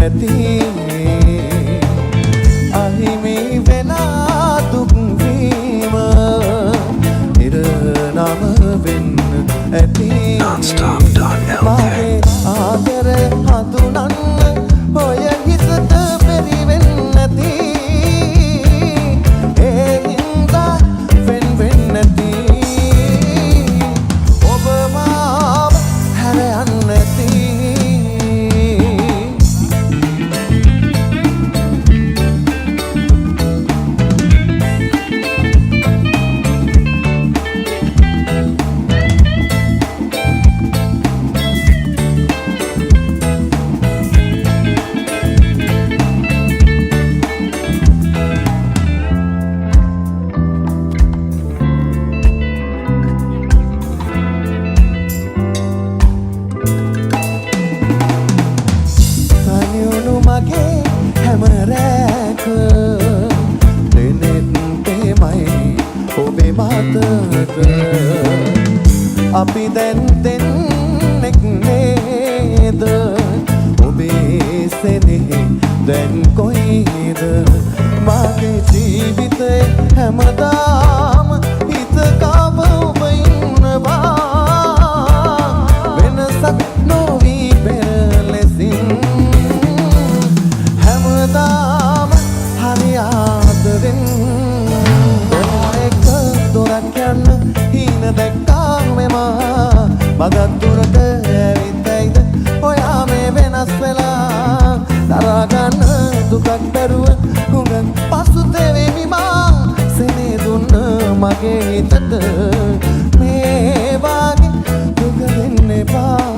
ඇති අහිමි වෙලා දුක් වීම නිරනම වෙන්න ඇති මගේ ආදරය හඳුනන්න ඔය හිතට බැරි වෙන්න ඇති ඒ හින්දා වෙන් වෙන්න ඇති ඔබ මාව හැර යන්න ඇති මගේ හැම රැක දෙනෙත් තෙමයි ඔබේ මතට අපි දැන් දෙන්නෙක් නේද ඔබේ සෙනෙහි දැන් කොයිද මගේ ජීවිතේ හැමදාම හිත කව ඔබ ඉන්නවා වෙනසක් නොවී පෙර ලෙසින් හැමදාම හරි ආදරෙන් එක දොරක් යන්න හීන දැක්කා මෙම මගක් දුරට ඇවිත් ඔයා මේ වෙනස් වෙලා දරාගන්න දුකක් බැරුව හුඟක් පසුතැවෙමි මා සෙනේ දුන්න මගේ හිතට මේ වාගේ දුක දෙන්න එපා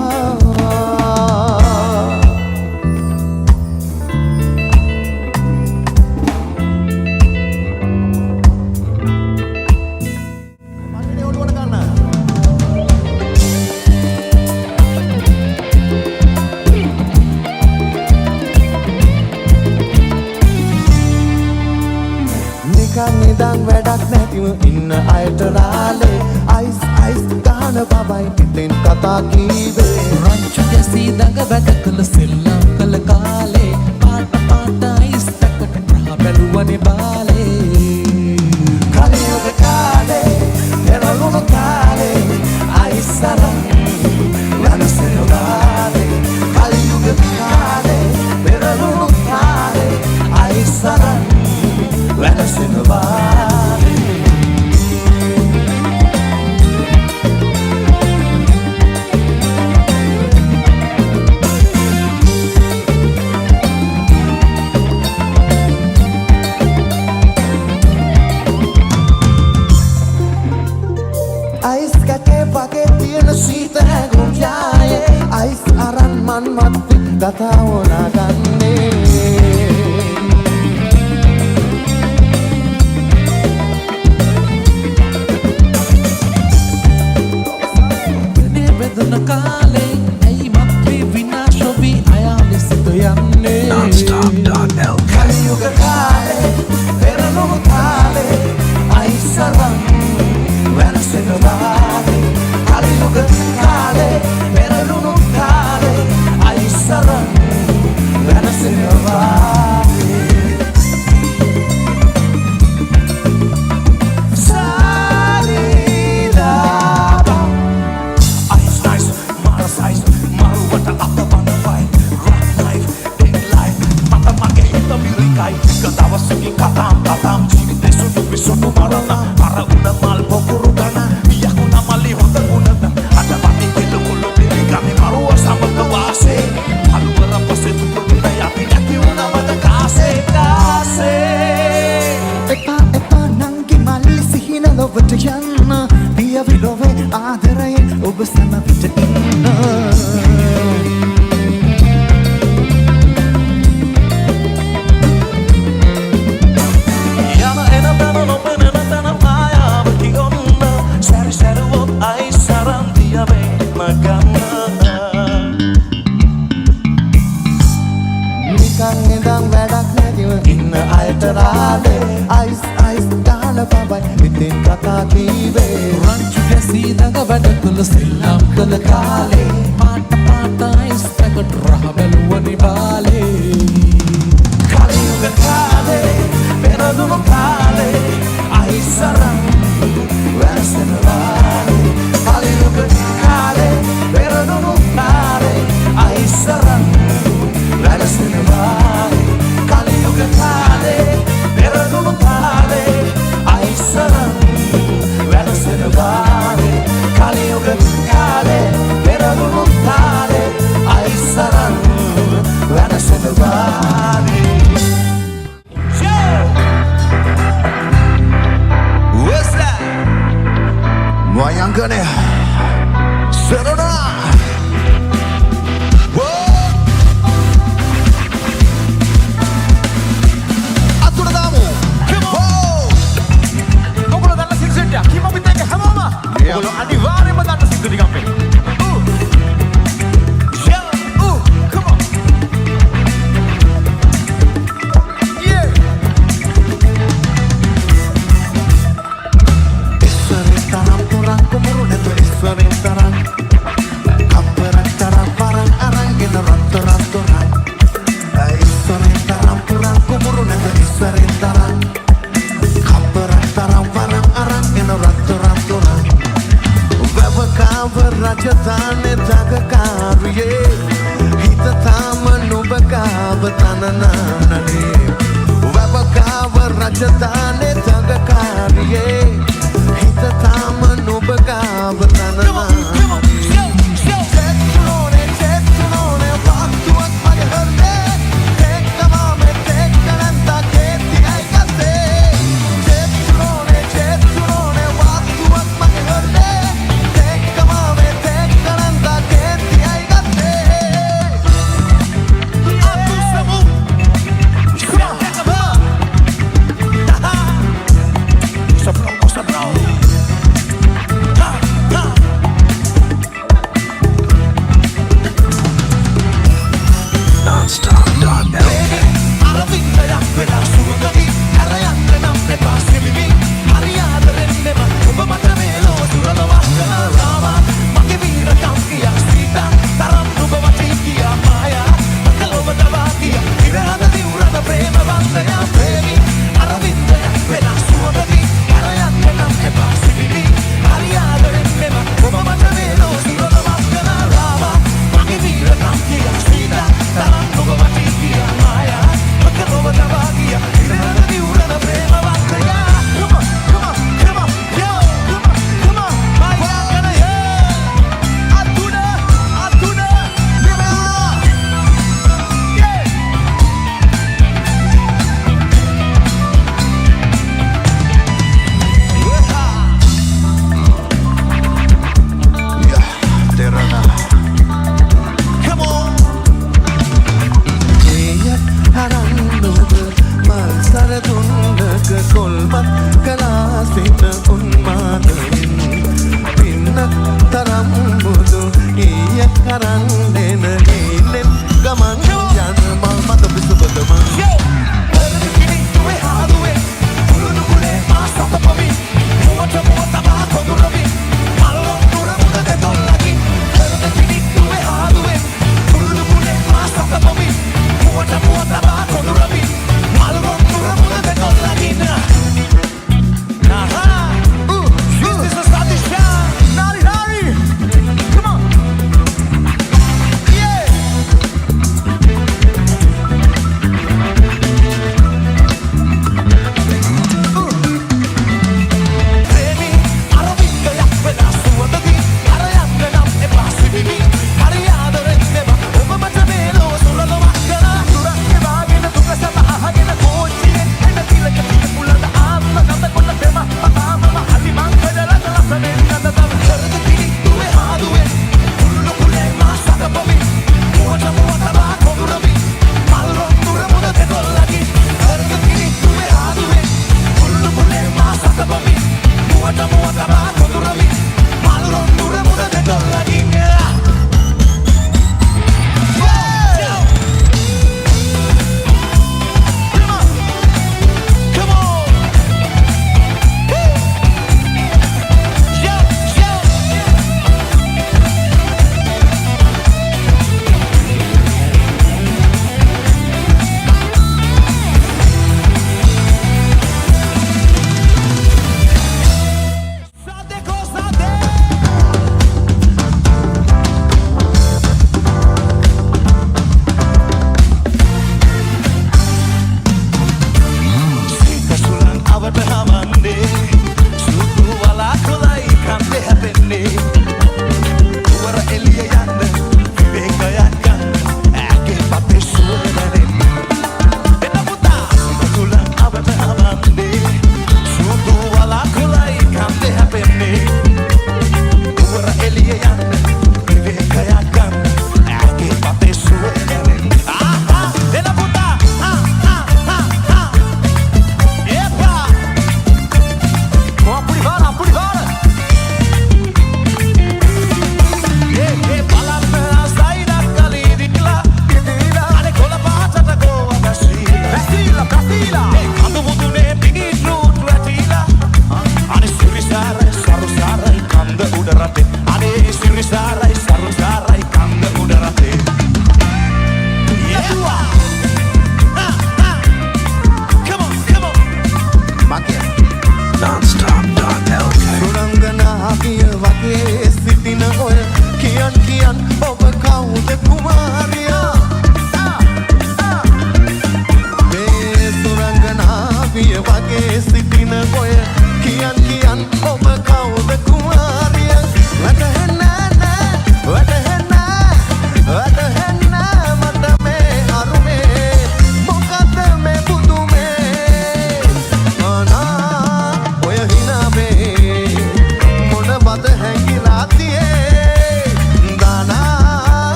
නිදන් වැඩක් නැතිව ඉන්න අයට රාලේ අයිස් අයිස් ගහන බබයි ඉතින් කතා කීවේ රංචු ගැසී දඟ වැඩ කළ සෙල්ලම් කළ කාලේ පාට පාට අයිස් පැකට ප්‍රහ බැලුවනේ බාලේ කලියුග කාලේ පෙරළුණු කාලේ අයිස් අරන් වෙනසෙන බාලේ කලියුග කාලේ පෙරළුණු කාලේ අයිස් අරන් වෙනසෙන බාලේ අයිස් කැටේ වගේ තියෙන සීත හැඟුම් යායේ අයිස් අරන් මන් මත් කතා වුණාගන්නේ කාලේ ඇයි මක්වේ විනාශොවී අයාලෙ සිත යන්නේ Non-stop.lk කලියුග කාලේ පෙරළුණු කාලේ අයිස් අරන් වෙනසෙන බාලේ කලියුග කාලේ පෙරළුණු කාලේ අයිස් අරන් වෙනසෙන බාලේ Katam jivite sunu bisunu marana para una mal pokuru kana iya kuna mali honda kuna ada pati kilo kulu diri kami maru sama kawase alu berapa setu kita ya pinaki una mata kase kase එපා නංගි මල්ලි සිහින ලොවට යන්න පිය විලොවේ ආදරයෙන් ඔබ සම පිට ඉන්න අයිස් අයිස් ගහන බබයි ඉතින් කතා කීවේ රංචු ගැසී දඟ වැඩ කළ සෙල්ලම් කළ කාලේ පාට පාට අයිස් පැකට රහ බැලුවනේ බාලේ රජධානෙ දගකාරියේ හිත තාම නුබගාව තනනානනේ වැවගාව රජධානෙ දගකාරියේ හිත තාම නුබගාව තනනානනේ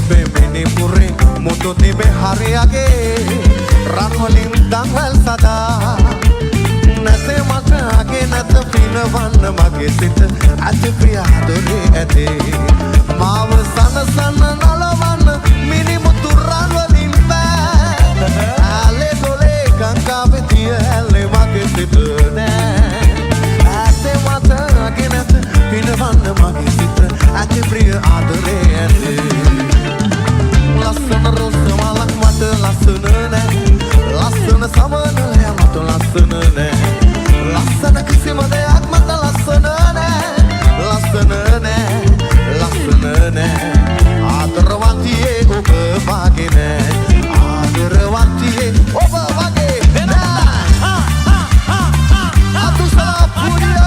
තිබේ මිනිපුරේ මුතු තිබේ හරියගේ රන්වලින් දන්වැල් සදා නැතේ මට අගේ නැත පිනවන්න මගේ සිත ඇති ප්‍රියාදොරේ ඇතේ මාව සනසන්න නලවන්න මිනිමුතු රන්වලින් බෑ ඇලේ දොලේ ගංගාවේ තිය ඇල්ලේ මගේ සිත නෑ ඇතේ මට අගේ නැත පිනවන්න මගේ සිත ඇති ප්‍රිය ආදරේ ඇතේ ලස්සන රෝස මලක් මට ලස්සන නෑ ලස්සන සමනලය මට ලස්සන නෑ ලස්සන කිසිම දෙයක් මට ලස්සන නෑ ලස්සන නෑ ලස්සන නෑ ආදරවන්තියේ ඔබ වගේ නෑ ආදරවන්තියේ ඔබ වගේ නෑ අතුසලා පුරිය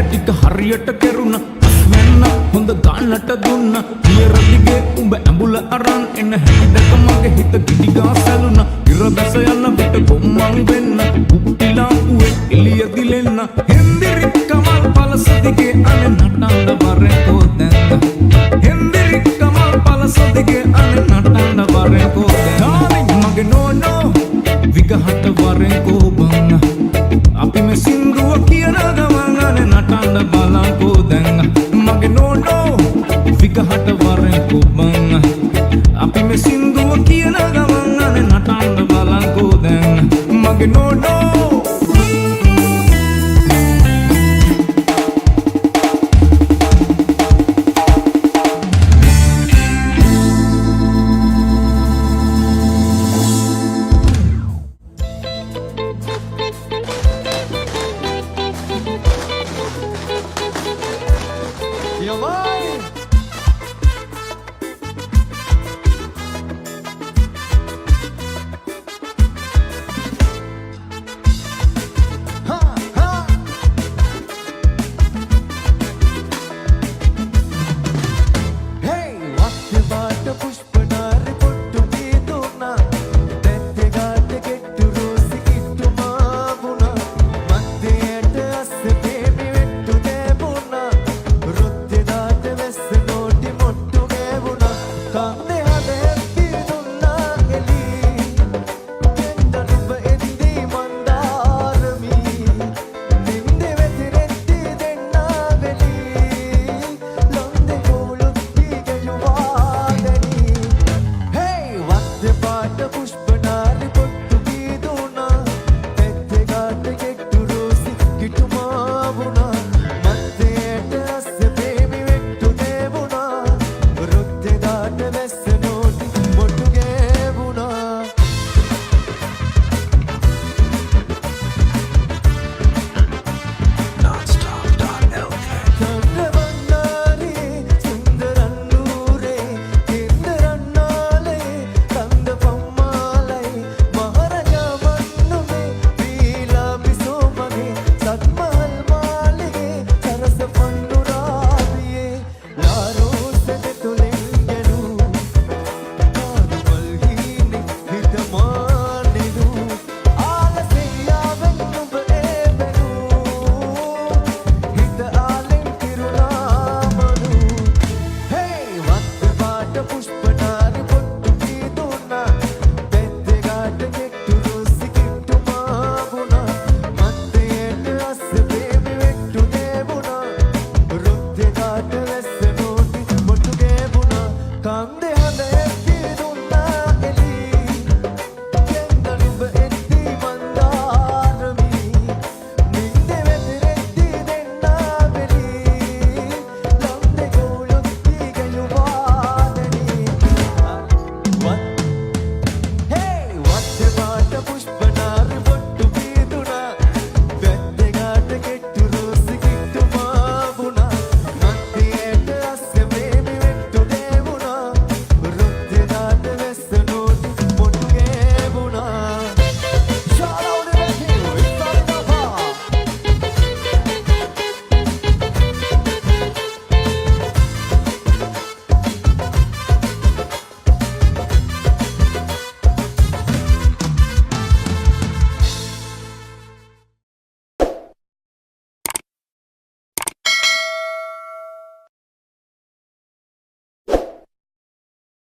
ටික හරියට කෙරුණ වෙන්න හොඳ ගානට දුන්න නියරදිගේ උඹ ඇඹුල අරන් එන්න හැටිදක මගේ හිත ගිඩි ගා සැලුණ ඉර බැස යන විට ගොම්මන් වෙන්න උප්පිලාපුවේ එළිය දිලෙන්න හෙන්දිරි කමල් පලස දිගේ අනේ නටන්න වරෙකෝ දැන් හෙන්දිරි කමල් පලස දිගේ අනේ නටන්න වරෙකෝ දැන් මගේ නෝනෝ විගහට වරෙකෝ බං අපි මේ සින්දුව කියන ගමන් අනේ නටන්න බලන්කෝ දැන් මගේ නෝනෝ විගහට වරෙකෝ බං අපි මේ සින්දුව කියන ගමන් අනේ නටන්න බලන්කෝ දැන් මගේ නෝනෝ Yaman!